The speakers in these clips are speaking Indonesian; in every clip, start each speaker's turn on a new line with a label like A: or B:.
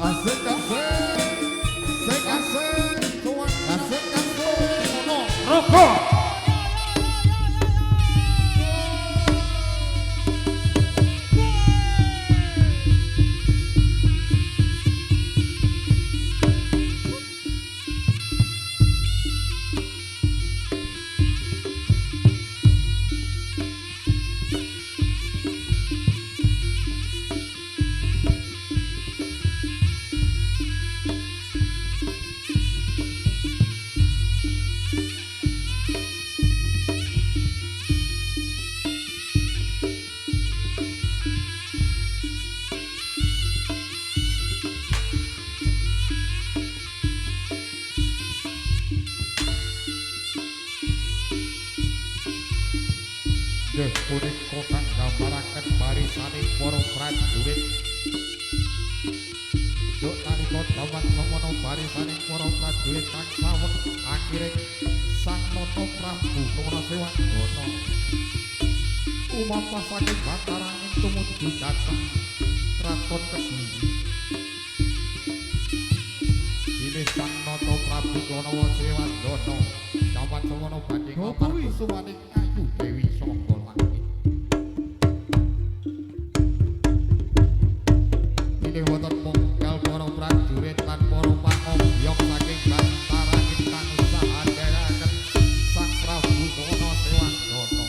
A: Asik asik, asik asik, tuan asik asik, ono rokok. Nggih punika kang gambaraken barisaning para prajurit. Duk nalika jaman semono barisaning para prajurit kang saweg akhiring Sang Nata Prabu Karnasewangana umampah saking Bataranging tumuju dhateng kraton Kediri. Bilih Sang Nata Prabu Karnasewangana jaman semono badhe ngamargi suwaning ayu Dewi Saka langit. Bilih wonten munggal para prajurit lan para pangobyong saking Bataranging kang sadhèrèken Sang Prabu Karnasewangana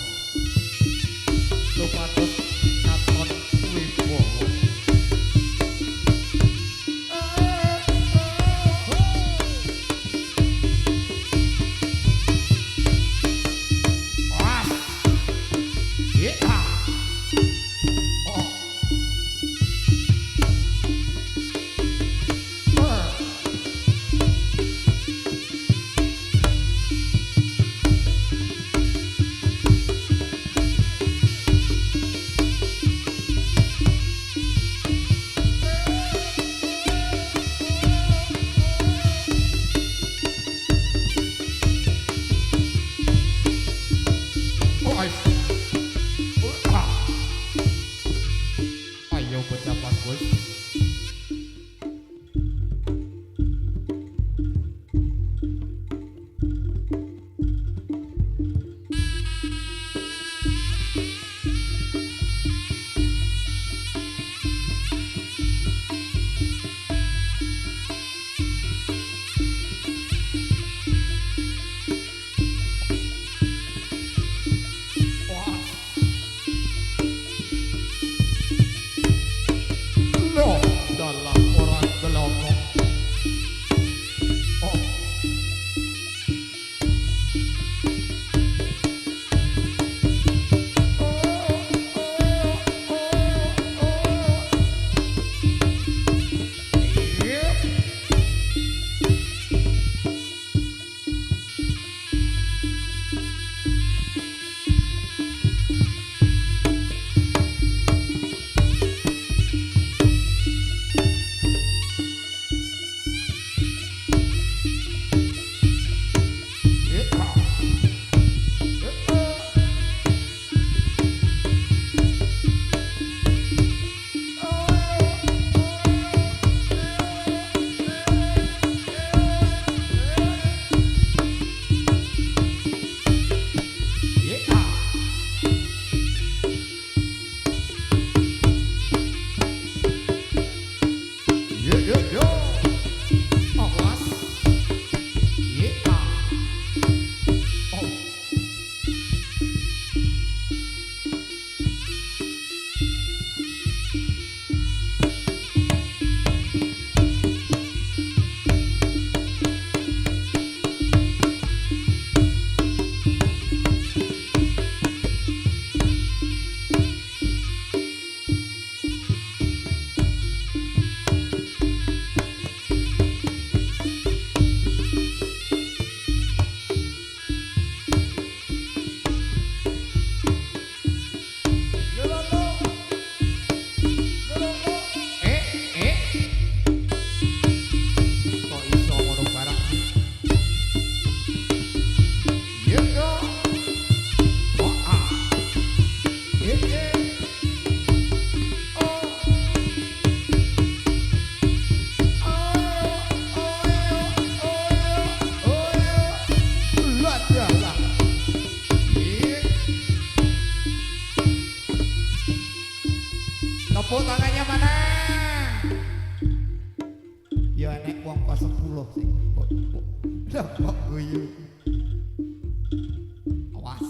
A: supados katon wibawa. Ayo pejabat bos. Tepuk tangannya mana? Ya nek wong pas 10 sing. Lah kok guyu. Awas.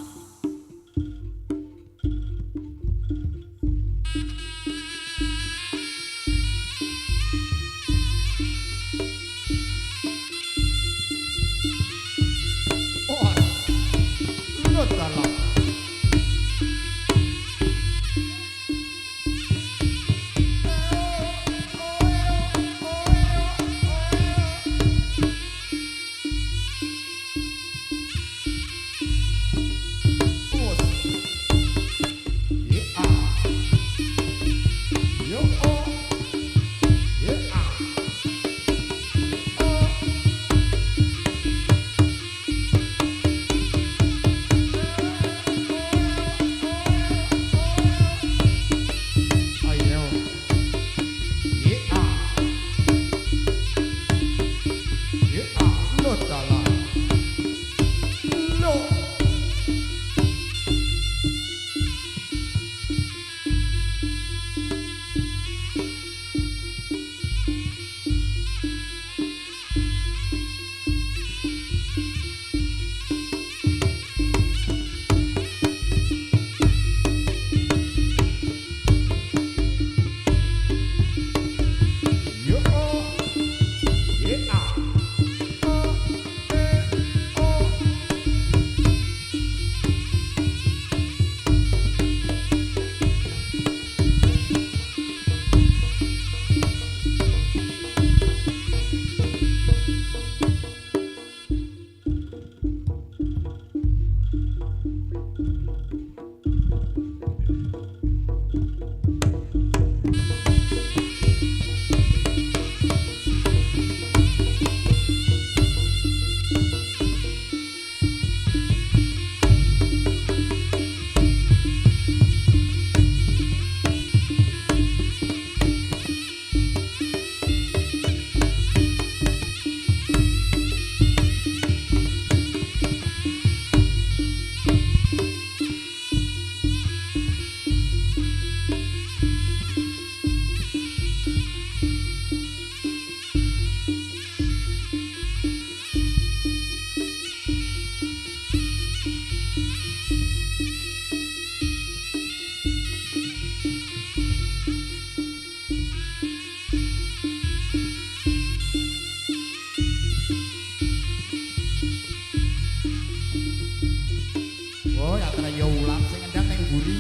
A: Oh, ya kena ya ulam sing ngendang ning mburi.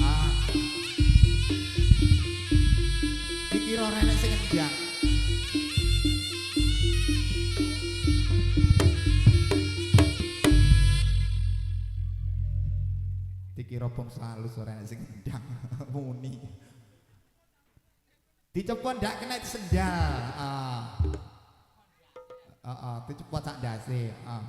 A: Ah. Dikira renek sing ngendang. Dikira bom salus ora enek sing ngendang. Muni. Dicepot ndak kena sendal. Ah. Dicepot sak ndase. Ah.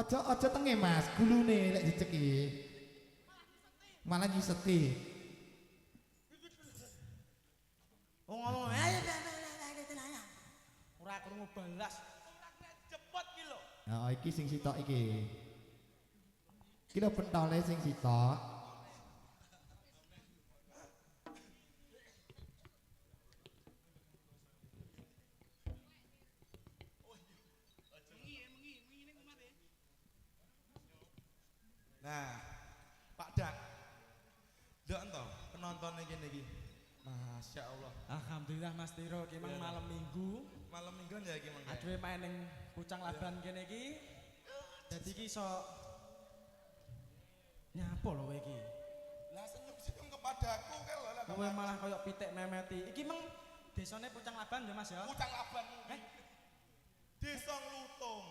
A: Aja tenge Mas, gulune lek diceki. Malah nyiseti.
B: Ngomong ae ora krungu balas. Cepet ki lho.
A: Iki sing sitok iki. Iki lho pentole sing sitok.
B: Nah, Pak Dak. Ndak ento penontonnya kene iki. Masya Allah.
C: Alhamdulillah Mas Tiro, ki mang malam Minggu.
B: Malam mingguan ya iki mangke.
C: Aduh main ning Pucang Laban kene iki. Dadi ki iso nyapa lho kowe iki.
B: Lah senyum-senyum kepadaku kae lho lah.
C: Kowe malah koyo pitik memeti. Iki mang desane Pucang Laban ya Mas ya?
B: Pucang Laban. Desa Nglutung.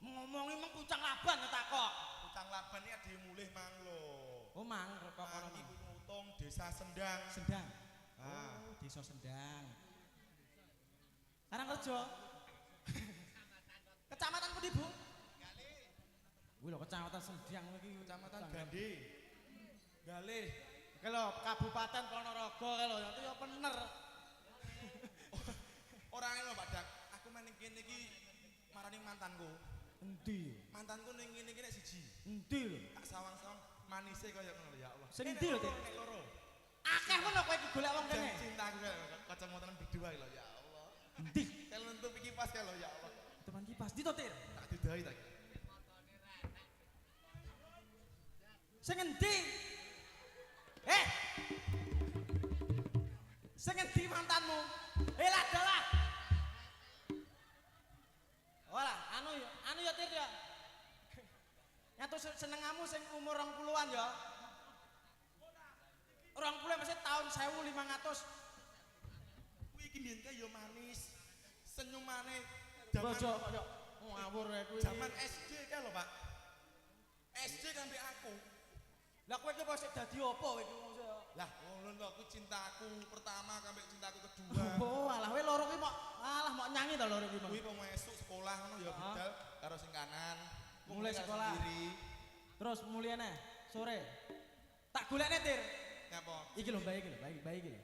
C: Ngomongi mang Pucang Laban ya takok.
B: Pucang Laban iki ade mulih mang lho.
C: Oh mang kok kono
B: Iki Nglutung Desa Sendang.
C: Sendang.
B: Ah,
C: Oh, Desa Sendang. Karangrejo. Kecamatan pundi, Bu? Kuwi lho Kecamatan Sendang iki,
B: Kecamatan Gandhi.
C: Galih. Iki lho Kabupaten Ponorogo kae lho, itu ya bener.
B: Ora iki marani mantanku.
C: Endi?
B: Mantanku ning ngene iki nek siji.
C: Endi lho?
B: Tak sawang-sawang manise kaya ngono ya Allah.
C: Sing endi lho, Dik?
B: Nek loro.
C: Akeh ngono kowe iki golek wong kene.
B: Cintaku kaya kacamata berdua lho ya Allah.
C: Endi?
B: Kalau nutup iki pas kaya lho ya Allah.
C: Teman kipas di totir.
B: Tak didahi tak.
C: Sing endi? Sing endi mantanmu? Lah dalah. Ora, anu ya Tir ya. Nyatu senengamu sing umur 20-an ya. 20 masih tahun 1500.
B: Kuwi iki mbiyen kae ya manis. Senyumane
C: Bojo kok ngawur kuwi.
B: Zaman SD kae lho, Pak. SD sampe aku.
C: Lah kowe iki kok sik dadi apa kowe iki?
B: Lah, ngono lho kuwi cintaku pertama sampe cintaku kedua.
C: Oh, alah kowe loro ki mok nyanyi to loro ki.
B: Kuwi mau esuk sekolah ngono ya budal karo sing kanan.
C: Mulai sekolah.
B: Sendiri.
C: Terus mulyane sore. Tak golekne Tir.
B: Ngapa?
C: Iki lho bae iki lho, bae iki lho.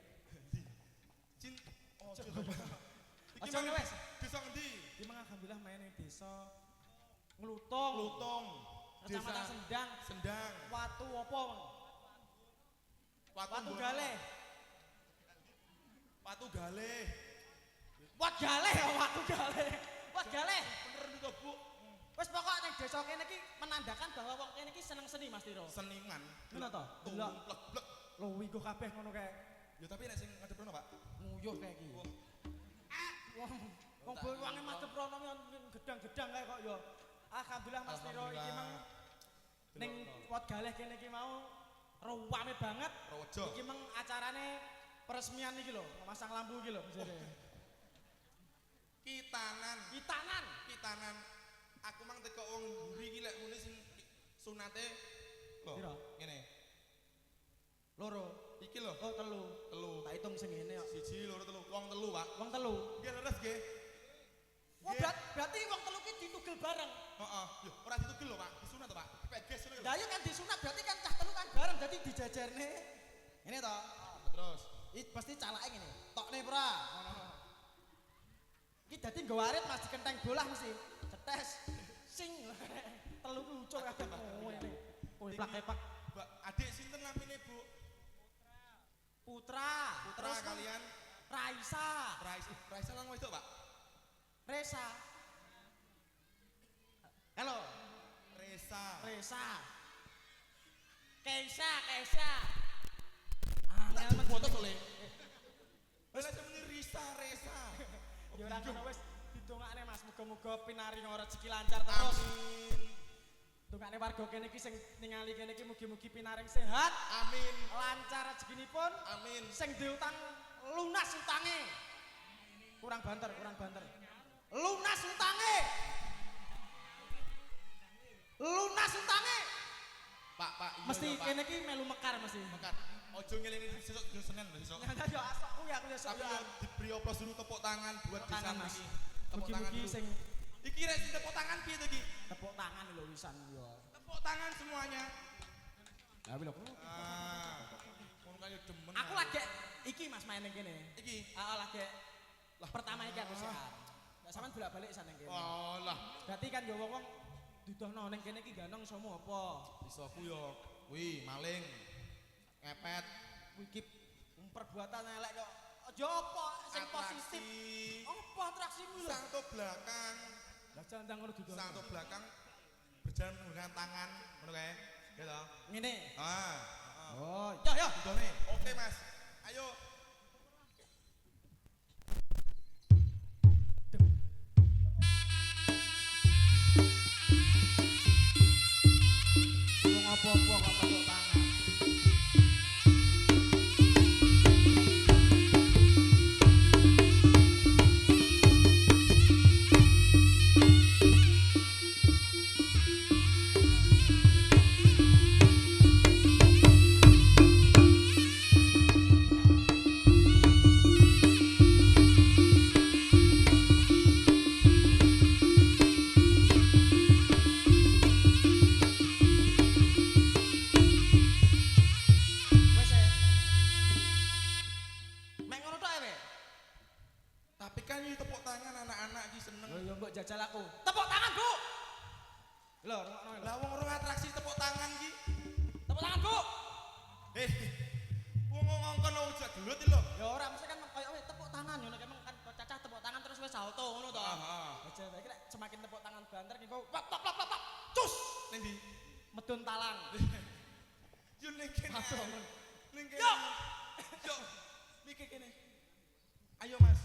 B: Cint oh, iki
C: Aja wes.
B: Desa ngendi?
C: Iki mang alhamdulillah main ning desa Nglutung.
B: Lutung.
C: Kecamatan Sendang.
B: Sendang.
C: Watu apa, Bang? Watu
B: Bono.
C: Galeh.
B: Watu Galeh.
C: Wat Galeh ya Watu Galeh. Wat Galeh.
B: Bener iki Bu.
C: Wis pokok ning desa kene iki menandakan bahwa wong kene iki seneng seni Mas Tiro.
B: Seniman.
C: Ngono to?
B: Delok
C: Delok.
B: blek-blek.
C: Lho iku kabeh ngono kae.
B: Ya tapi nek sing ngadep rono, Pak.
C: Nguyuh kae iki. Wong wonge madhep rono gedang-gedang kae kok ya. Alhamdulillah Mas Tiro iki mang ning Wat Galeh kene iki mau ruwame banget.
B: Rawaja.
C: Iki mang acarane peresmian iki lho, masang lampu iki lho jare.
B: Kitanan. Kitanan. Aku mang teko wong mburi iki lek muni sing sunate lho.
C: Piro?
B: Ngene.
C: Loro.
B: Iki lho.
C: Oh, telu. Tak hitung sing ngene kok.
B: Siji, loro, telu. Wong telu, Pak.
C: Wong telu.
B: Nggih leres nggih.
C: Oh, berarti wong telu ki ditugel bareng.
B: Heeh. Yo, ora ditugel lho, Pak. Disunat to, Pak. Dipeges ngono lho.
C: Lah yo kan disunat berarti kan cah telu kan bareng dadi dijajarne. Ngene to.
B: Terus.
C: Iki pasti calake ngene. Tokne pra. Ngono. Iki dadi nggo warit Mas dikenteng bolah mesti. Cetes. Sing telu lucu kabeh ngene. Oh, plak-plak.
B: Mbak, adik sinten namine, Bu?
C: Putra.
B: Putra
C: Terus
B: kalian
C: Raisa.
B: Raisa lang wedok, Pak.
C: Resa. Halo.
B: Resa.
C: Keisha.
B: Tak
C: Angel
B: foto to, Le. Wis muni Risa.
C: Ya ora ngono wis ditungakne Mas, muga-muga pinaring rezeki lancar terus.
B: Amin.
C: Tungakne warga kene iki sing ningali kene iki mugi-mugi pinaring sehat,
B: Amin.
C: lancar rezekinipun,
B: Amin.
C: sing duwe utang lunas utange. Kurang banter. Lunas utange.
B: Pak, iya.
C: Mesti
B: iya, Pak.
C: kene iki melu mekar mesti.
B: Mekat. Ojo ngelingi sesuk dino Senin lho sesuk.
C: Ya yo asokku ya aku ya
B: Tapi yo diberi oplos dulu tepuk tangan buat
C: Tepuk tangan,
B: desa
C: Mas.
B: iki. Tepuk tangan
C: Mugi-mugi
B: dulu.
C: sing
B: Iki rek sing tepuk tangan piye to iki?
C: tepuk tangan lho wisan yo.
B: Tepuk tangan semuanya.
C: Lah lho.
B: Ah. Mun kaya demen.
C: Aku lagi iki Mas main ning kene.
B: iki.
C: Heeh lagi. Pertama iki aku siar. Lah sampean bolak-balik sana ning kene.
B: Oh lah,
C: Berarti kan yo wong-wong didohno ning kene iki ganong somo apa?
B: bisa ku yo kuwi maling. Ngepet,
C: Iki perbuatan elek kok. Aja apa sing positif.
B: atraksi,
C: Apa atraksimu lho?
B: sangto belakang,
C: Lah jandang ngono didohno.
B: sangto belakang berjalan menggunakan tangan, ngono kae. Gitu.
C: Ngene.
B: Ah,
C: Oh, ya.
B: Done. Oke, Mas. Ayo.
C: Wong apa-apa kok tepuk tangan.
B: Kan iki tepuk tangan anak-anak iki seneng.
C: Lho yo mbok jajal aku. Tepuk tangan, Bu. Lho, rungokno lho.
B: Lah wong urung atraksi tepuk tangan iki.
C: Tepuk tangan, Bu.
B: Eh. Wong ngongkon ojek gelut iki lho.
C: Ya ora mesti kan koyo tepuk tangan ngono kan cacah tepuk tangan terus wis salto ngono to.
B: Heeh.
C: Aja iki lek semakin tepuk tangan banter ki kok pap pap pap pap. Cus.
B: Ning ndi?
C: Medun talang.
B: Yo ning kene.
C: Padha.
B: Ning kene.
C: Yo.
B: Yo. Mikir kene. Ayo Mas.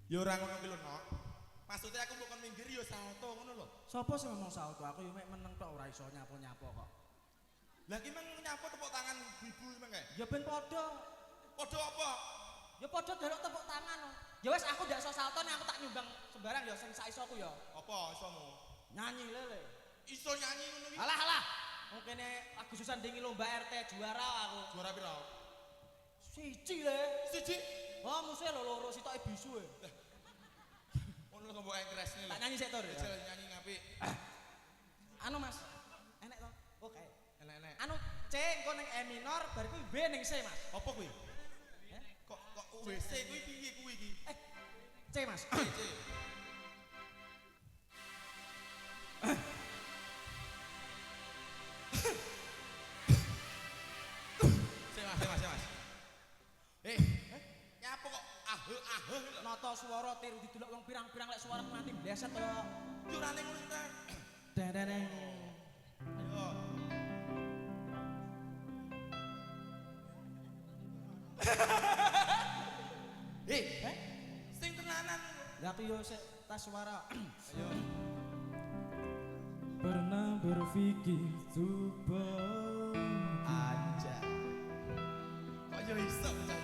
B: Yo ora ngono ki lho, Nok. Maksudnya aku bukan minggir yo salto ngono lho.
C: Sopo sing ngomong salto? Aku yo mek meneng tok ora iso nyapo-nyapo kok.
B: Lah ki mang nyapo tepuk tangan ibu emang kae.
C: Ya ben padha.
B: Padha apa?
C: Ya padha delok tepuk tangan. Ya wis aku ndak iso salto nek aku tak nyumbang sembarang ya sing sak isoku ya.
B: Apa isomu?
C: Nyanyi lele.
B: Iso nyanyi ngono ki.
C: Alah alah. Wong kene Agustusan dingi lomba RT juara aku.
B: Juara piro?
C: Siji le.
B: Siji.
C: Oh musuhe lho loro sitoke bisu e.
B: Ngono lho mbok engkresne lho.
C: Tak nyanyi sik to.
B: Jajal nyanyi ngapik.
C: Anu Mas. Enek to? Oke.
B: Enak-enak.
C: Anu C engko ning E minor bar kuwi B ning C Mas.
B: Apa kuwi?
C: Eh?
B: Kok WC kuwi piye kuwi iki?
C: C Mas.
B: C. Mas. Nyapa kok aheh lho.
C: Nata swara tiru didelok wong pirang-pirang lek suara nganti bleset to.
B: Jurane ngono ta.
C: Deneng.
B: Ayo. Sing tenanan.
C: Lah aku yo sik tas suara.
B: Ayo.
D: Pernah berpikir coba
B: Aja. Kok yo iso. Mas.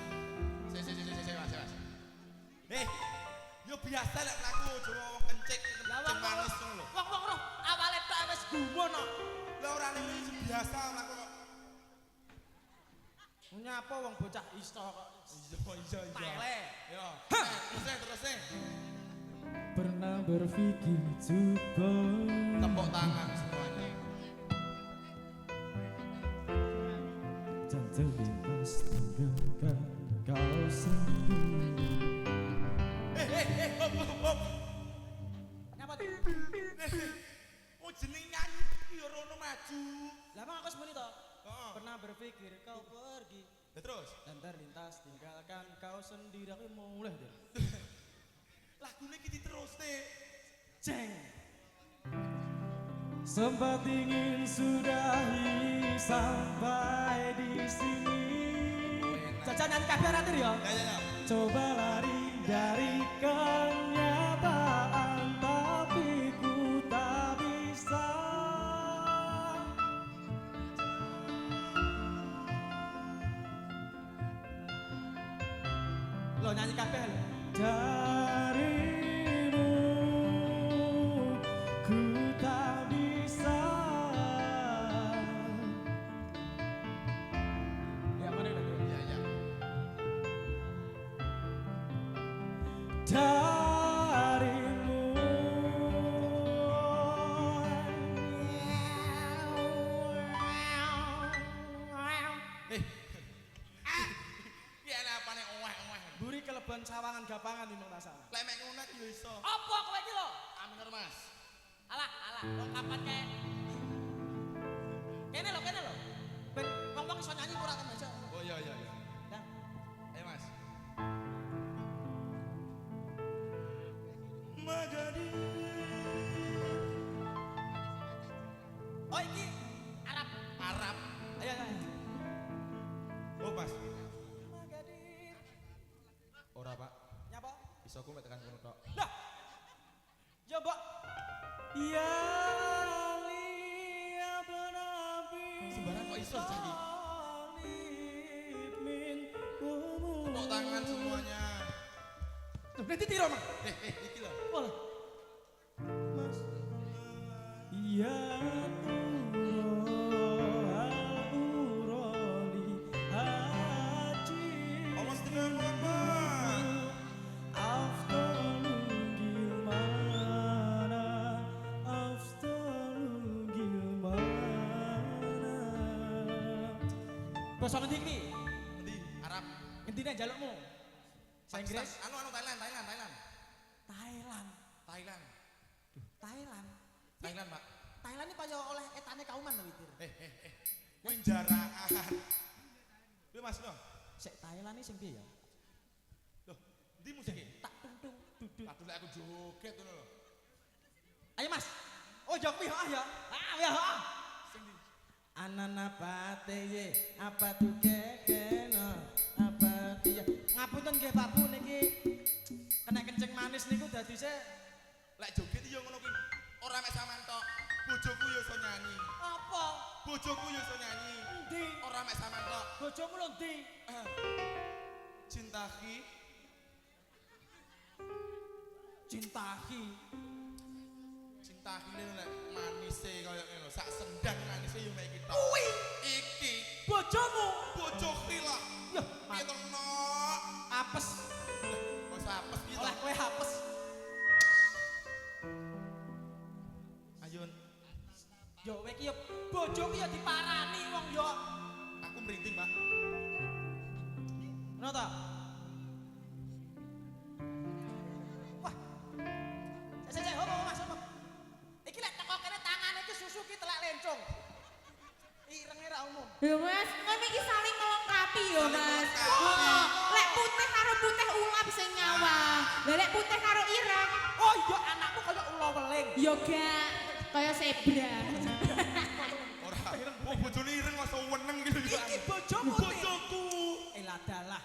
B: Yo biasa lek lagu Jawa wong kencik
C: Lah
B: kencing manis ngono lho.
C: Wong roh awale tok wis gumun kok.
B: Lah ora ngene iki biasa lagu kok.
C: Nyapa wong bocah isto kok.
B: Iya.
C: Tele.
B: Yo. Terus.
D: Pernah berpikir coba
B: Tepuk tangan semuanya.
D: dan terlintas tinggalkan kau sendiri.
B: Hop.
C: Nyapa tuh?
B: Oh jeneng nyanyi iki yo rono maju.
C: Lah emang aku semeni to?
B: Heeh.
C: Pernah berpikir kau pergi
B: Lah terus
C: dan terlintas tinggalkan kau sendiri aku mulai deh.
B: lagune iki diterusne.
C: Jeng.
D: Sempat ingin sudahi sampai di sini.
C: Jajan nyanyi kabeh ratir ya.
B: Ya.
D: Coba lari dari kenyataan tapi ku tak bisa.
C: Lo nyanyi kabeh lho.
D: Darimu ku tak bisa.
C: Ya mana itu?
B: Ya.
D: Darimu
B: Piye apane oweh.
C: Buri kelebon sawangan gapangan di rasane.
B: Lek mek ngono yo iso.
C: Apa kowe iki lho?
B: Aminor Mas.
C: Alah, kok kapan ke? Kene lho. Ben wong-wong iso nyanyi ora temen iso.
B: Oh iya.
C: Dah.
B: Ayo Mas.
C: Oh iki Arab.
B: Arab.
C: Ayo.
B: Oh Mas. Ora, Pak.
C: Nyapa?
B: Iso ku mek tekan kono tok.
C: Lah. Ya, Mbak.
D: Ya Ali ya benabi.
B: Sembarang kok iso jadi.
D: Min
B: Tepuk tangan semuanya.
C: Tuh, nanti tiro, Mang.
B: Iki lho.
C: Wah. Mas.
D: Ya uroli haji.
B: Omos dengan apa?
D: Afdalu gimana? Afdalu gimana?
C: Basa ngendi iki?
B: Endi? Arab.
C: Ngendine njalukmu? Sa Inggris?
B: Anu Thailand.
C: Thailand.
B: Thailand.
C: Thailand.
B: Thailand, Pak.
C: Thailand ini kaya oleh etane kauman to, Witir.
B: Kuwi jaraan. Lho Mas lho.
C: Sik Thailand iki sing piye ya?
B: Loh, endi musike?
C: Tak tung duduk.
B: Aduh lek aku joget ngono lho.
C: Ayo Mas. Oh, jok pi ya. Ya.
B: Sing ndi?
C: Anana pate ye, apa tu kekeno, apa dia. Ngapunten nggih Pak Bu niki kena kencing manis niku dadi se
B: Lek joget yo ngono kuwi. Ora mek sampean tok. Bojoku yo iso nyanyi.
C: apa?
B: Bojoku yo iso nyanyi.
C: Endi?
B: Ora mek sampean tok.
C: Bojomu lho ndi?
B: Cintahi.
C: Cintahi.
B: Cintahi lek manise koyo ngono. Sak sendang manise yo mek iki tok.
C: Kuwi
B: Iki
C: bojomu.
B: bojoku lah.
C: Lho,
B: Piye to no?
C: apes.
B: Kok apes piye to?
C: Oleh kowe apes.
B: Ayun,
C: Yo kowe iki yo bojoku yo diparani wong yo.
B: aku merinding, Pak.
C: Ngono ta? Wah. Sik, hop Mas. Iki lek teko kene tangane iki susu ki telek lencong. Irenge ra umum.
E: Ya Mas, ngene iki saling melengkapi ya
B: Saling
E: Mas.
B: melengkapi.
E: Heeh. Lek putih karo putih ulap sing nyawa. Lah lek putih karo ireng
C: Oh iya anakmu kaya ula weling.
E: ya gak kaya zebra.
B: Ora. Oh, bojone ireng kok weneng gitu juga.
C: Iki bojomu Tik.
B: Bojoku.
C: Elah dalah.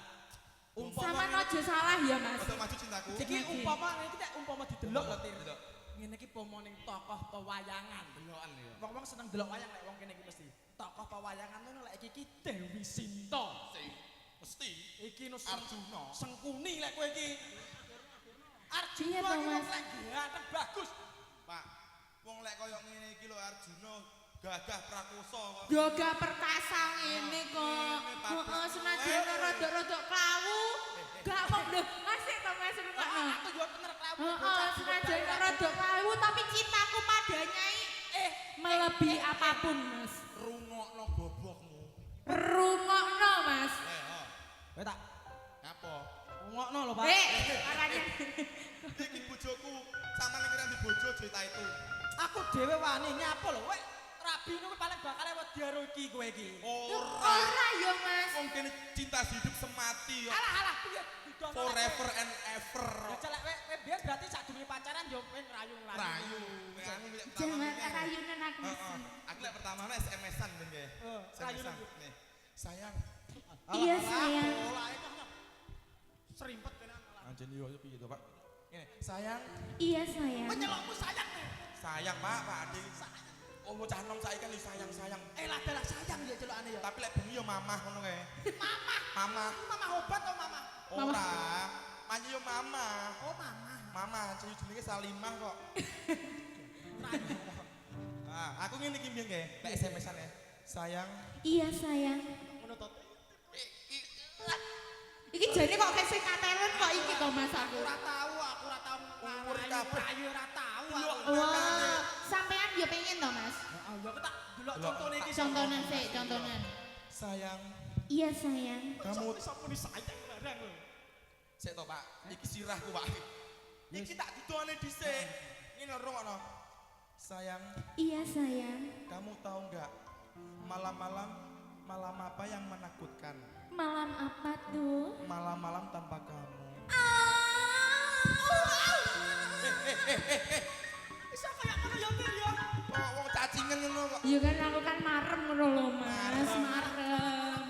E: Sama aja salah ya Mas.
B: Ojo maju cintaku.
C: Iki umpama iki nek umpama didelok lho Tir.
B: Delok.
C: Ngene iki pomoning tokoh pewayangan.
B: Delokan ya.
C: Wong-wong seneng delok wayang lek wong kene iki mesti. Tokoh pewayangan ngono lek iki Dewi Sinta.
B: Mesti
C: Iki no
B: Arjuna.
C: Sengkuni lek kowe iki. Arjuna
E: Iya,
C: iki wong
E: Mas.
C: lek ganteng bagus.
B: Pak, wong lek koyo ngene iki lho Arjuna gagah prakoso kok.
E: Yoga perkasa ngene kok. Heeh, senajan rada-rada klawu, gak mau lho. Masih to Mas rungokno.
C: Aku yo bener klawu.
E: Heeh, senajan rada klawu tapi cintaku padanya melebihi apapun Mas.
B: Rungokno bobokmu.
E: Rungokno Mas.
C: Kowe tak
B: Ngapa?
C: ngokno lho, Pak.
E: Makanya
B: Iki bojoku, sampean kira di bojo cerita itu.
C: Aku dhewe wani nyapa lho, kowe rabi niku paling bakal wedi karo iki kowe iki.
B: Ora.
E: ora ya Mas.
B: Wong kene cinta hidup semati kok.
C: Alah piye didono.
B: Forever and ever.
C: Ya celek kowe biyen berarti sadurunge pacaran yo kowe ngrayu-ngrayu.
B: Rayu. Aku lek
E: Jangan
B: pertama.
E: rayunan aku Mas.
B: Heeh. Aku lek pertama SMS-an ben kae.
C: Rayunan.
B: Nih. Sayang.
E: Iya, sayang.
C: Olah iki serimpet kene malah.
B: Anjen yo piye to, Pak? Ngene, sayang.
E: Iya sayang.
C: Menyelokmu sayang nih.
B: Sayang, Pak Ade. Oh, bocah nom saiki kan sayang-sayang.
C: Lah dalah sayang ya celokane ya.
B: Tapi lek bengi yo mamah ngono kae.
C: Mamah.
B: Mamah.
C: Mama obat atau mama?
B: Ora. Manyi yo mamah.
C: Oh mama.
B: Mama, jenenge Salimah kok. Ah, aku ngene iki mbiyen kae, lek SMS-an ya. Sayang.
E: Iya sayang.
C: Ngono to.
E: Iki jane kok kayak sing katelen kok iki kok Mas aku.
C: Aku ora tahu
B: Umur kabeh.
C: Ayo ora tahu.
B: Delok.
E: Wah, sampean yo pengen to Mas.
C: Heeh, yo tak delok
B: Delok.
C: contone iki.
E: Contonan sih, contonan.
B: Sayang,
E: Iya sayang.
B: kamu
C: sampun sayang barang lho.
B: sik to, Pak. Iki sirahku, Pak. Iki tak didone dhisik. Ngene lho rungokno. Sayang,
E: Iya sayang.
B: kamu tahu nggak malam-malam malam apa yang menakutkan?
E: Malam apa tuh?
B: Malam-malam tanpa kamu.
C: Bisa kayak ngono ya Tir ya.
B: Oh, wong cacingan ngono kok.
E: Ya kan aku kan marem ngono lho Mas, marem.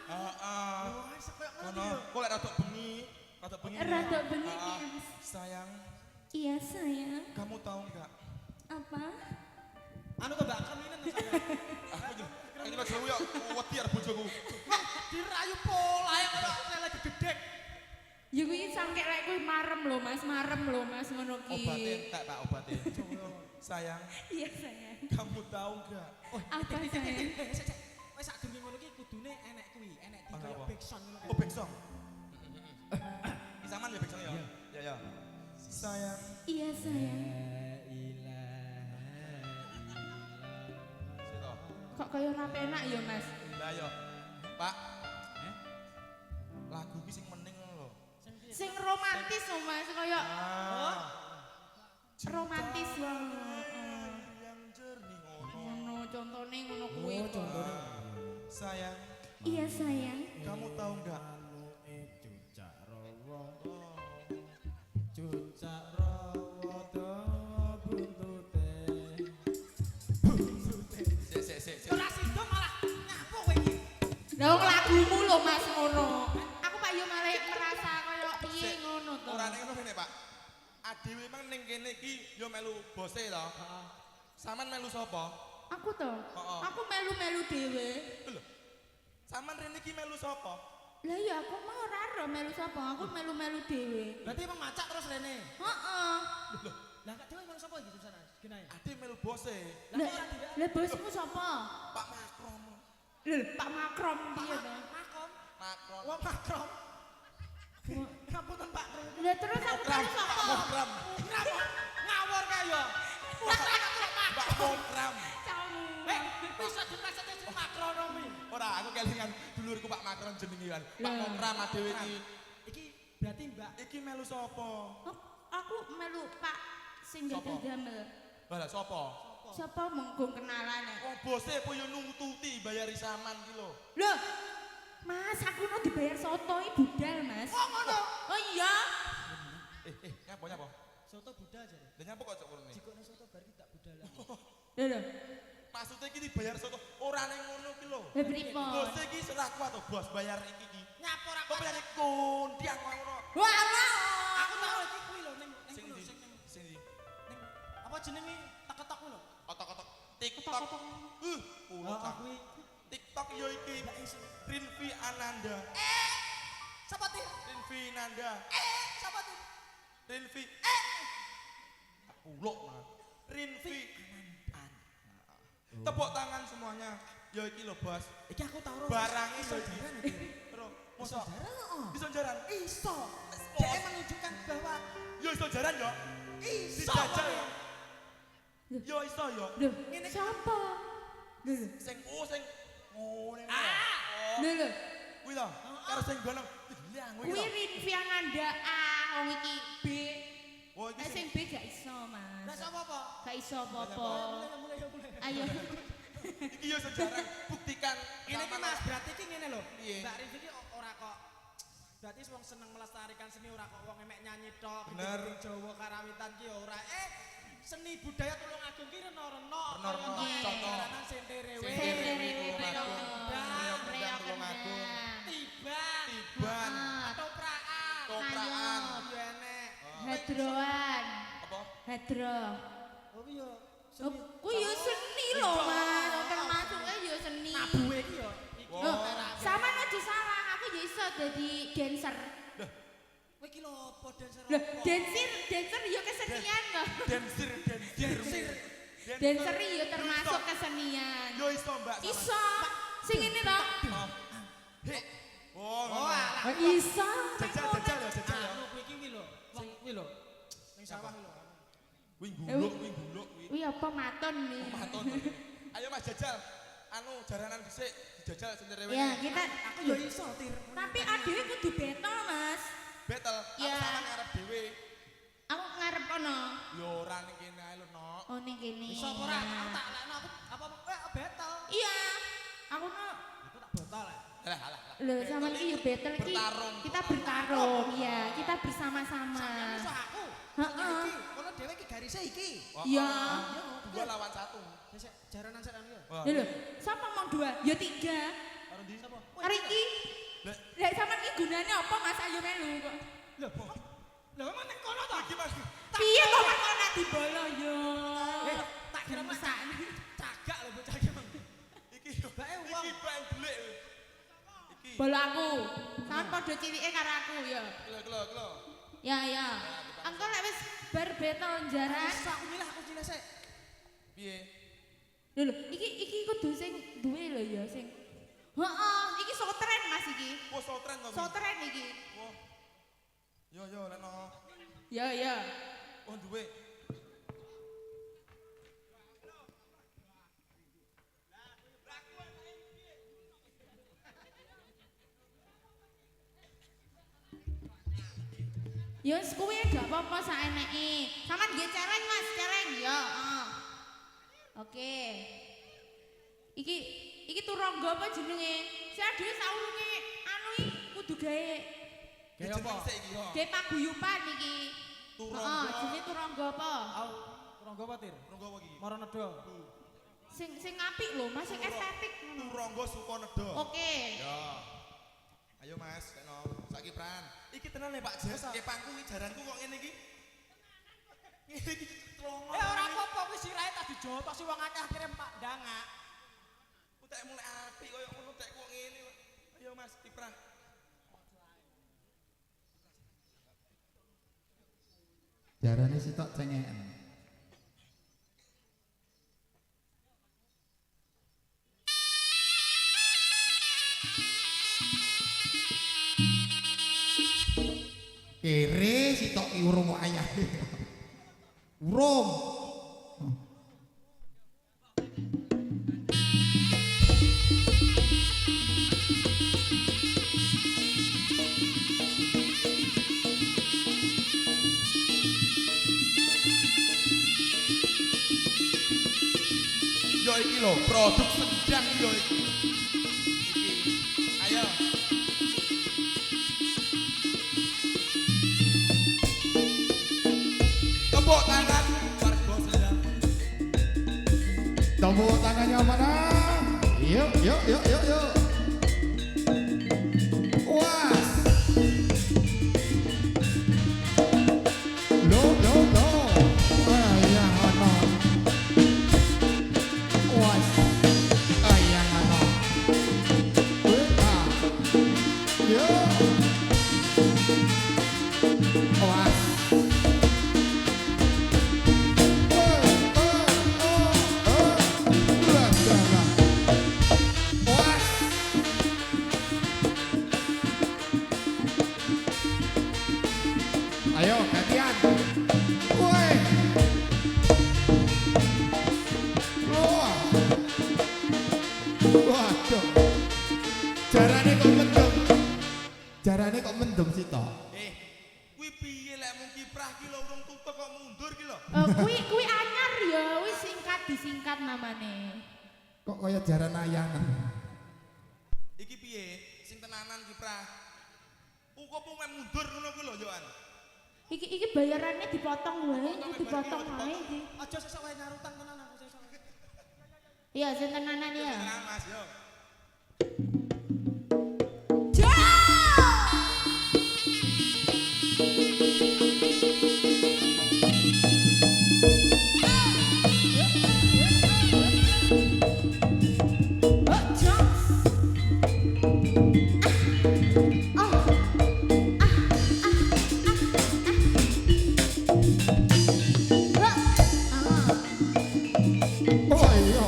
B: Heeh.
C: Wah, bisa kayak ngono
B: Ngono,
C: ya.
B: kok lek rada bengi Rada bengi.
E: Rada bengi,
B: Ah,
E: Mas.
B: sayang,
E: Iya, sayang.
B: kamu tahu enggak?
E: Apa?
C: Anu kok Mbak Kreminen to saya.
B: Ini Mas Dewi ya, wedi arep bojoku.
C: Dirayu pola ya kaya lagi gedek.
E: Ya kuwi sangke lek kuwi marem lho Mas ngono ki.
B: Obatin, tak Pak obatin. Sayang,
E: Iya, sayang.
B: kamu tahu enggak?
E: Apa sayang?
C: Wes sak durunge ngono ki kudune enek kuwi, enek di
B: Ana
C: kaya
B: apa?
C: backsound ngono.
B: Oh, bengsong. Isaman ya bengsong ya? Ya ya. Sayang,
E: Iya, sayang.
B: sito.
E: Kok kaya ora penak ya, Mas?
B: Lah yo. Pak. Lagu iki sing mending lho.
E: Sing romantis lho, Mas, kaya
B: Ah.
E: romantis banget.
B: Yang jernih ngono.
E: Ngono contone ngono kuwi.
B: Sayang,
E: Iya, sayang.
B: kamu tahu enggak?
D: Cucak rawa Cucak rawa dawa buntute
B: Sik.
C: Ora sido malah ngapo kowe iki.
E: Lah wong lagumu lho, Mas, ngono. Aku Pak yo malah merasa kaya piye ngono to.
B: Ora nek ngono ngene, Pak. Adewe memang ning kene iki yo melu bose to. Saman melu sapa?
E: Aku to.
B: Heeh.
E: Aku melu-melu dhewe.
B: Lho. Saman rene iki melu sapa?
E: Lah ya aku mau ora ero melu sapa, aku melu-melu dhewe.
C: Berarti emang macak terus rene.
E: Heeh.
C: Lah gak dhewe emang sapa iki sana? Genae.
B: Ade melu bose.
E: Lah lah bosmu sapa?
B: Pak Makrom.
E: Lho, Pak Makrom piye to?
C: Makom.
B: Makrom.
C: Wong makrom. Ngapunten Pak Krom.
E: Lah terus aku melu sapa?
B: Makrom.
C: Ngawur kae yo.
B: Pak Makrom.
E: Kamu.
C: Bisa dipesete sing makronomi.
B: Ora, aku kelingan dulurku Pak Makrom jenenge kan. Pak
E: Lah.
B: Makrom adewe iki.
C: Iki berarti Mbak
B: Iki melu sapa?
E: Oh, aku melu Pak sing
B: Sapa?
E: gadah damel.
B: Lah sapa?
E: Sapa menggung kenalane?
B: Wong bose po yo nungtuti bayari saman ki lho.
E: Loh, Mas, aku no dibayar soto iki budal, Mas.
C: Oh ngono.
E: Oh iya.
B: Nyapa?
C: Soto budal jare.
B: Lah nyapa kok cok ngono?
C: Jikone soto bar ki tak budalan.
E: Lho.
B: Maksudnya iki dibayar soto ora ning ngono ki lho.
E: Lah pripun?
B: Bose iki ora kuat to bos bayar iki ki.
C: Nyapa ora
B: Kok bayar kondiang ngono.
E: Wah, wah.
C: Aku tahu iki kuwi lho ning
B: Sing
C: kuwi lho
B: ndi?
C: sing ning
B: Sing ndi?
C: ning apa jenenge tek-tek kuwi lho.
B: Otok-otok TikTok.
E: Kotok-kotok.
B: Pulo
C: Oh
B: cah.
C: kuwi
B: TikTok yo iki. Rinvi Ananda.
C: sapa ti?
B: Rinvi Nanda.
C: Sapa ti?
B: Rinvi. Pulo mah. Rinvi Ananda. Tepuk tangan semuanya. Yo iki lho, Bos.
C: Iki aku tau
B: Barangnya
C: iso
B: yo iki.
C: jaran iki.
B: Terus,
C: Iso
B: mosok
C: jaran heeh.
B: bisa jaran?
C: Iso. Dia menunjukkan bahwa
B: Yo iso jaran yo.
C: iso.
B: Dijajal yo. Yo iso yo.
E: Loh, siapa? Lho,
B: Sing sing ngene.
E: lho.
B: Kuwi to. Karo sing gonong. Hilang kuwi
E: Kuwi
B: to.
E: Rinviananda A, wong iki B.
B: Oh iki
E: Sing
B: sing
E: B gak iso, Mas.
C: Lah sapa apa?
E: Gak iso apa-apa.
C: Mulai.
E: Ayo.
B: iki yo sejarah buktikan.
C: Ini ki Mas, berarti ki ngene lho.
B: Piye?
C: Mbak Rivi ki ora kok berarti wong seneng melestarikan seni ora kok wong emek nyanyi tok,
B: Bener.
C: gendeng Jawa karawitan ki ora. Seni budaya Tulungagung ki reno-reno.
B: Reno-reno,
C: kaya
B: contoh.
C: jaranan senterewe.
E: Senterewe,
B: Tulungagung.
E: reok
B: Tulungagung.
C: Tiban.
B: Tiban.
C: Toprakan.
B: Toprakan.
C: Iya enek.
E: Hadroan.
B: Apa?
E: Hadro.
C: Oh iya.
E: Oh, kuwi yo seni lho, Mas. Termasuknya yo seni.
C: Nabuhe ki yo. Iki
B: Wow.
E: Sama aja salah, aku yo iso dadi dancer.
C: Kowe ki lho apa dancer
E: Loh,
C: apa?
E: dancer yo kesenian loh.
B: Dancer.
E: Dancer yo termasuk kesenian.
B: Yo iso, Mbak. sama.
E: Iso. Sing ini toh.
B: Oh. Hei. Oh,
C: Oh,
B: ngono.
C: alah.
E: Iso.
B: Jajal ya.
C: Anu kuwi ki lho. Wong kuwi lho. Ning sawah lho.
B: Kuwi guluk kuwi.
E: Wih apa maton nih.
B: Maton. Ayo Mas jajal. Anu jaranan dhisik dijajal senterewe.
E: Ya kita.
C: Aku yo iso tir.
E: Tapi adewe kudu beto Mas.
B: Betel.
E: Ya.
B: Aku sama ngarep dhewe.
E: Aku ngarep kono.
B: Yo ora ning kene ae lho, Nok.
E: Oh ning kene.
C: Iso apa ora? Aku tak lekno aku apa battle.
E: Iya. Aku no.
C: Aku tak botol ya.
B: Alah.
E: Loh sama iki yo battle iki.
B: Bertarung.
E: Kita bertarung ya. Kita bersama-sama.
C: Sampeyan iso aku.
E: Heeh.
C: Iki, kono dhewe ki garise iki.
E: Iya.
B: Dua lawan satu.
C: Sik jaranan sak anu ya.
B: Wah.
E: Lho, siapa mau dua? Ya tiga.
B: Karo ndi?
C: Sapa?
E: Hari iki.
B: Lah,
E: Lah sama iki gunane apa Mas ayo melu kok.
C: Lho, lho emang ning kono to?
B: Iki Mas.
E: Piye kok kok nek dibolo yo.
C: Tak kira Mas
E: sakniki.
C: cagak lho bocah iki.
B: Iki
C: Bae wong.
B: iki bang delik. Iki.
E: Bolo aku. Sampe padha cilike karo aku ya.
B: Kelo.
E: Ya ya. Engko lek wis bar beto jaran.
C: Wis aku nyileh sik.
B: Piye?
E: Lho, iki kudu sing duwe lho ya sing. Heeh, iki sotren Mas iki.
B: Oh, sotren to.
E: Sotren iki.
B: Oh. Yo leno.
E: Ya ya.
B: Oh, duwe.
E: Ya wis kuwi gak apa-apa saeneke. Sampeyan nggih celeng Mas, celeng ya. Oke. Iki turangga apa jenenge? Saya dhewe saurunge anu iki kudu gawe
C: Gawe apa?
B: Sik iki yo.
E: gawe paguyuban iki.
B: Turangga.
E: Jenenge turangga apa?
C: Au, ronggo apa tir?
B: Ronggo apa iki?
C: Mara nedo.
E: Sing apik lho, Mas, sing estetik ngono.
B: Turangga Sukonedo.
E: Oke.
B: Ya. Ayo Mas, keno. Saiki pran. Iki tenan Pak Jas, kepangku iki jaranku kok ngene iki. Ngene iki telongo.
C: Ora apa-apa kuwi sirahe tak dijotos si wong akeh akhire Pak Dangak.
B: Utek mulai apik koyo ngono tek kok ngene. Ayo Mas, kiprah.
A: Jarane sitok cengeken. Kere sitok ki urung ayah. Urung.
B: Yo iki lho, produk sendang yo iki. Iki. Ayo. Tepuk tangan warga sendang.
A: Tepuk tangannya mana? Yuk. Was. Lo. Ayang ana. Was. Ayang ana. Yuk. Was. Ayo gantian. Woi. Wah. Waduh. Jarane kok mendem sih toh.
B: Kuwi piye lek mung kiprah ki lho urung tutup kok mundur ki lho.
E: Kuwi anyar ya, wis disingkat namane.
A: Kok kaya jaran ayangan.
B: Iki piye? Sing tenanan kiprah. Kok mung mundur ngono kuwi lho, Yoan.
E: Iki bayarannya dipotong wae, iki dipotong wae iki.
C: Aja sesuk wae nyarutang tenan aku sesuk.
E: Iya, sing tenanan ya.
B: Tenan Mas yo.
A: Oh iya.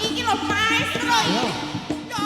E: Iki lho, maestro iki.
C: Yo.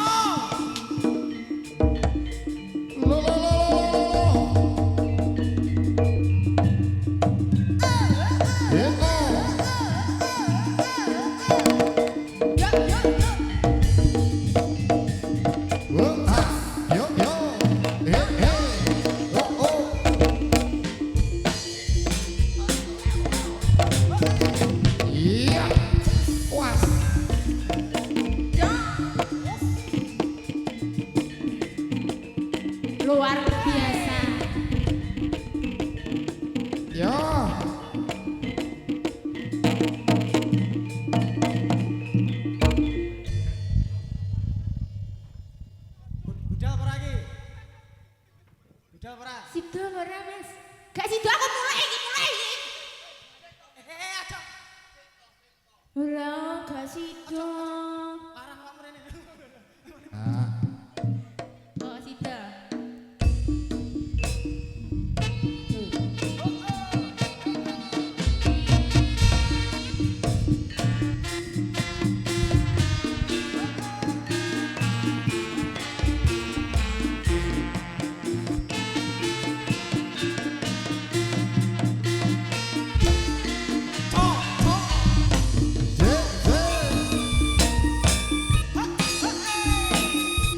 E: luar biasa.
A: Yo.
C: Budal ora iki? Budal ora?
E: Sido ora Mas? Gak sido aku mulai iki.
C: Aja.
E: Ora gak sido.
C: Arang awakmu rene.
A: Ah.
E: Oh sido.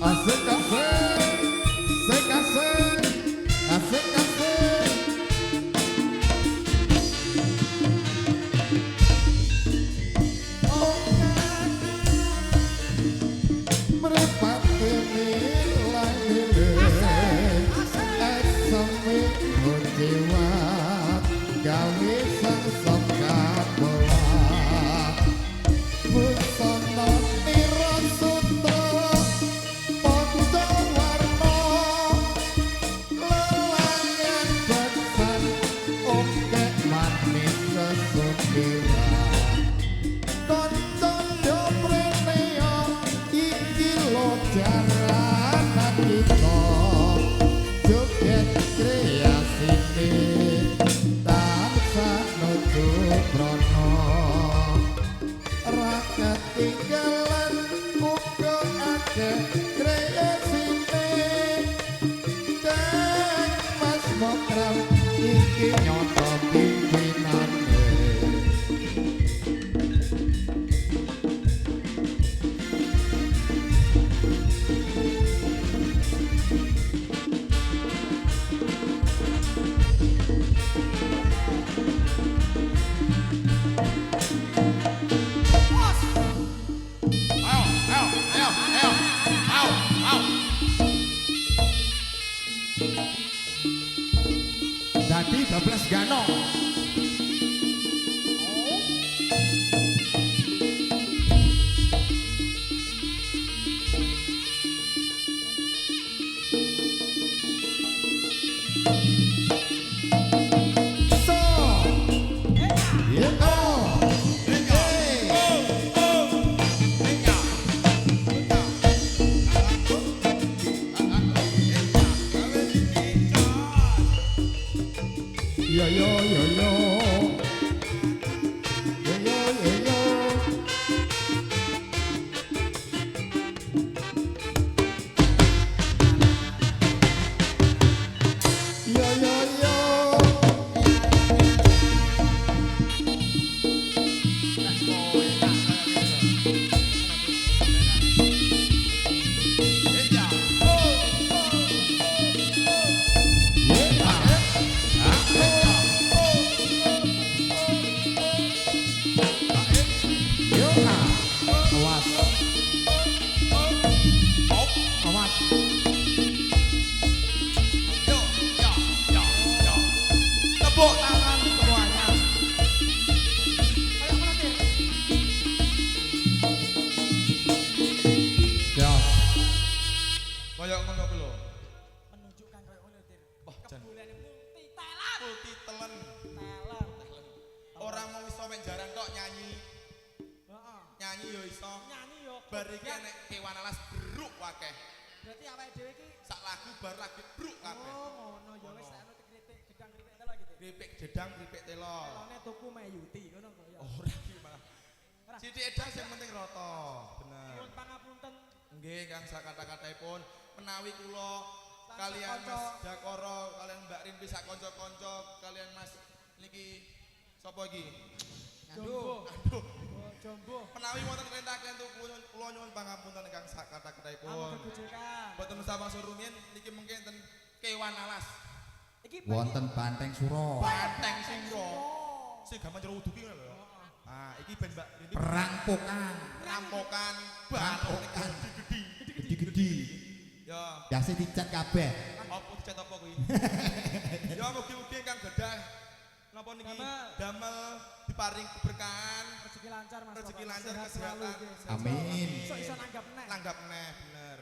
A: Asik asik, asik asik. Merpati nilai nilai, esami jiwa, gawe sang sokap bola. Busana nira sutra. Tinggalan uga akeh kreasine dan Mas Mokram iki nyoto pimpinane. Dadi 12 gano. Yo yo yo yo. Yo yo yo yo. Yo yo yo.
B: Tepuk tangan semuanya.
C: Kayak menetir.
A: Ya.
B: Kayak ngono ku lho.
C: Menunjukkan kayak menetir.
B: Wah, jan.
C: Kebulane multi talent.
B: Multi telen.
C: Talent.
B: Ora mau iso mek jarang tok nyanyi.
C: Heeh.
B: Nyanyi yo iso.
C: Nyanyi yo.
B: Bar iki nek kewan alas bruk akeh.
C: Berarti awake dhewe iki
B: Sak lagu bar lagi bruk kabeh.
C: oh ngono ya wis anu kritik gedang kritik telo gitu.
B: Kripik jedang kripik telo.
C: Telone tuku Mayuti ngono kok ya.
B: Ora iki malah. Sithik edang sing penting rata. Bener.
C: Nyuwun pangapunten.
B: Nggih Kang sak kata-kataipun menawi kula
C: Sang
B: kalian
C: kanca.
B: Mas Jakoro, kalian Mbak Rinpi sak kanca-kanca, kalian Mas niki sapa iki?
C: Jombo.
B: Aduh,
C: Oh, Jombo.
B: menawi wonten perintah kentuk kula nyuwun pangapunten Kang sak kata-kataipun.
C: Amun kegujekan.
B: Boten sabang surumin niki mungkin ten kewan alas.
C: Iki
A: Wonten Banteng Suro.
B: Banteng singro. Sing gaman jero uduki ngono lho. Ah, iki ben Mbak Rinpi
A: Perang Pokang.
B: rampokan banteng gede-gede.
A: Gede-gede.
B: Ya,
A: Biasa dicat kabeh.
B: apa dicat apa kuwi? Ya mugi-mugi kang gadah napa niki damel diparing keberkahan,
C: Rezeki lancar Mas.
B: rezeki
C: Bapak.
B: lancar,
C: Sehat
B: kesehatan.
C: selalu, nggih. Sehat
A: Amin.
C: selalu. Iso nanggap neh.
B: langgap neh bener.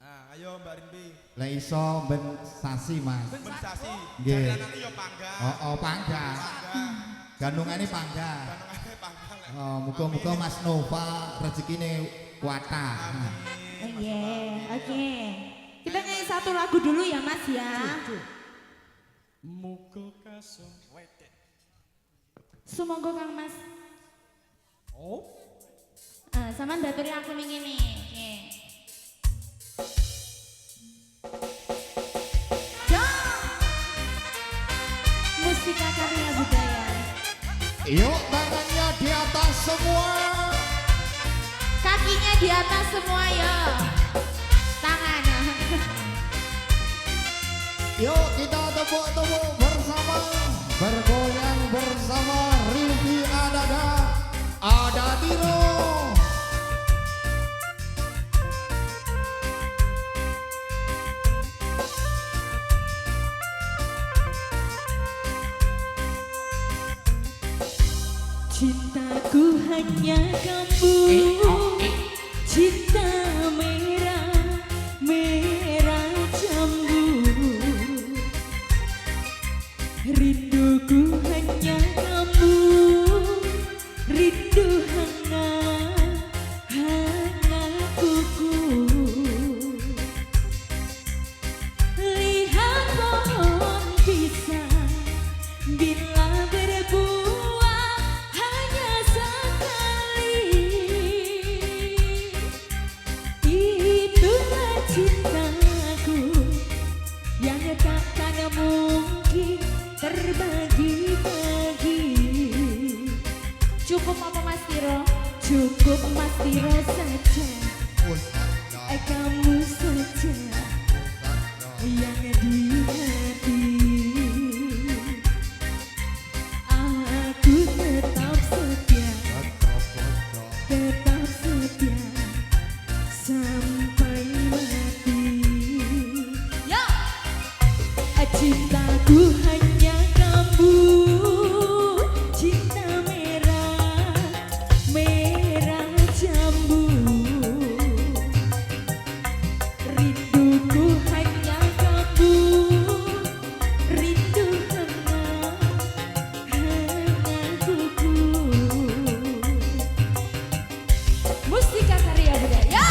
B: Nah, ayo Mbak Rimbi.
A: Lah iso ben sasi, Mas.
B: Ben sasi.
A: Nggih.
B: Jalanane ya panggang.
A: Oh, panggah.
B: Panggang.
A: Gandungane panggah.
B: Kanungane panggang lek.
A: Oh, muga-muga Mas Nova rezekine kuatah. Nah.
E: Iya, oke. Kita nyanyi satu lagu dulu ya Mas ya.
D: Muga kasung
E: Sumangga Kang Mas.
C: Oh.
E: Sama daturi aku ning ngene. Oke. Yo. Mustika karya budaya.
A: Yuk tangannya di atas semua.
E: Kakinya di atas semua ya. Tangan.
A: Yuk kita tepuk-tepuk bersama. Bergoyang bersama Rilvi Adaga. Ada Tiro.
E: Cintaku hanya kamu. Cinta merah, merah jambu. Rinduku hanya kamu. Rindu hangat, hangat kuku. Lihat pohon pisang bila berbuah hanya sekali. Itulah cintaku yang takkan mungkin terbagi-bagi. Cukup apa Mas Tiro? Cukup Mas Tiro saja. Kamu saja yang di hati. Aku tetap setia, tetap setia sampai mati. Yo, cintaku hanya kamu. Cinta merah, merah jambu. Rinduku hanya kamu. Rindu hangat, hangat kuku. Mustika karya budaya.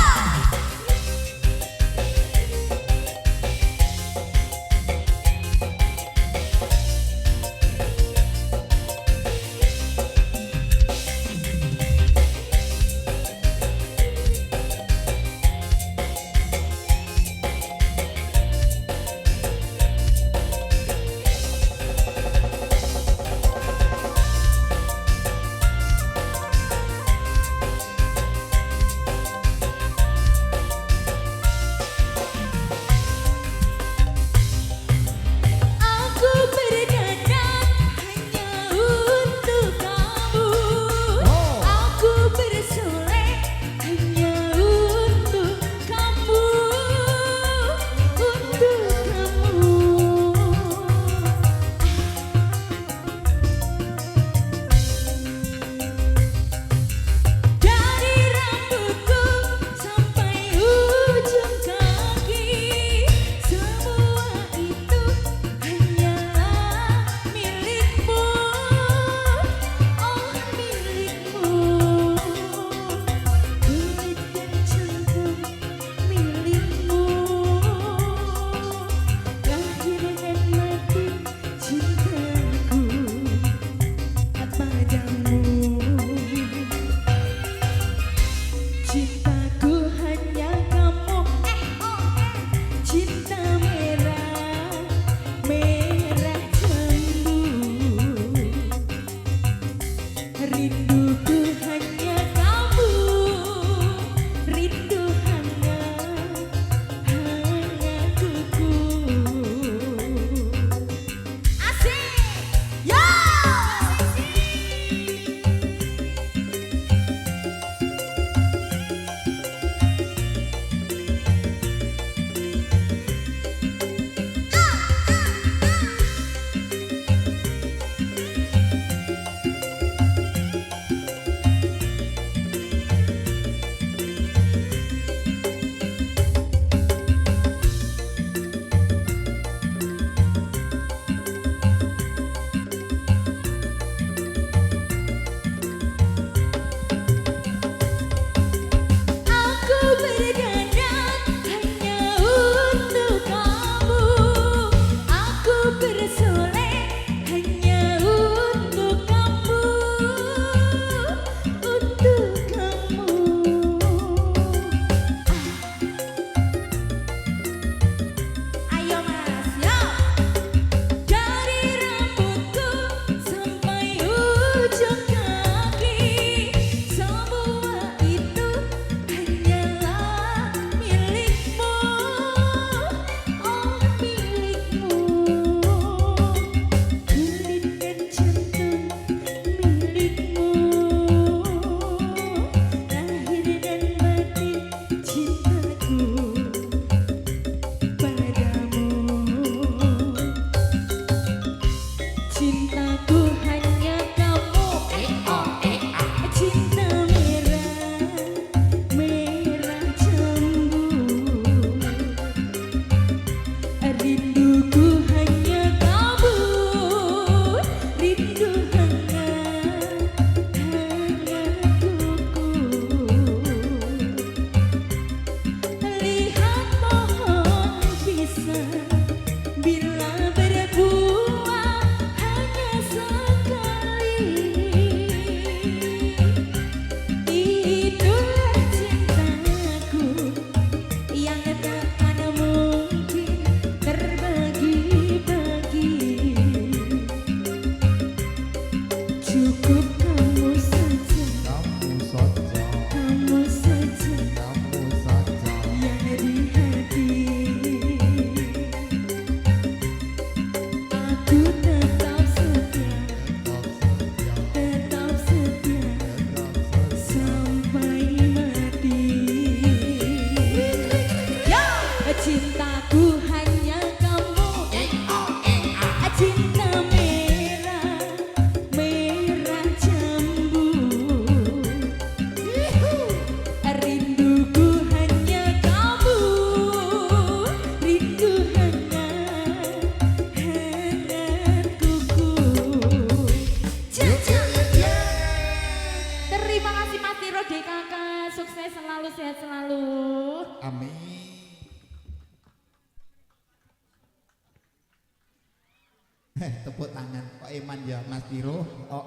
A: Tepuk tangan kok Iman ya Mas Piro. Oh.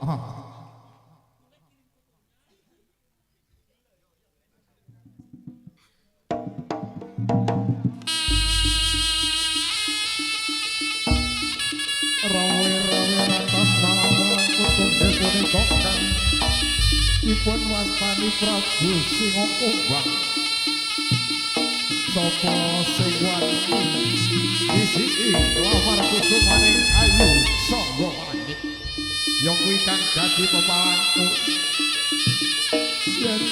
A: Rawe-rawe lantas malam kutung desone kokang Ipun wastani Prabu Singokumbang Sopo sing wani isiki lamar kusumaning ayu sangga langit ya kuwi kang dadi pepalanku yen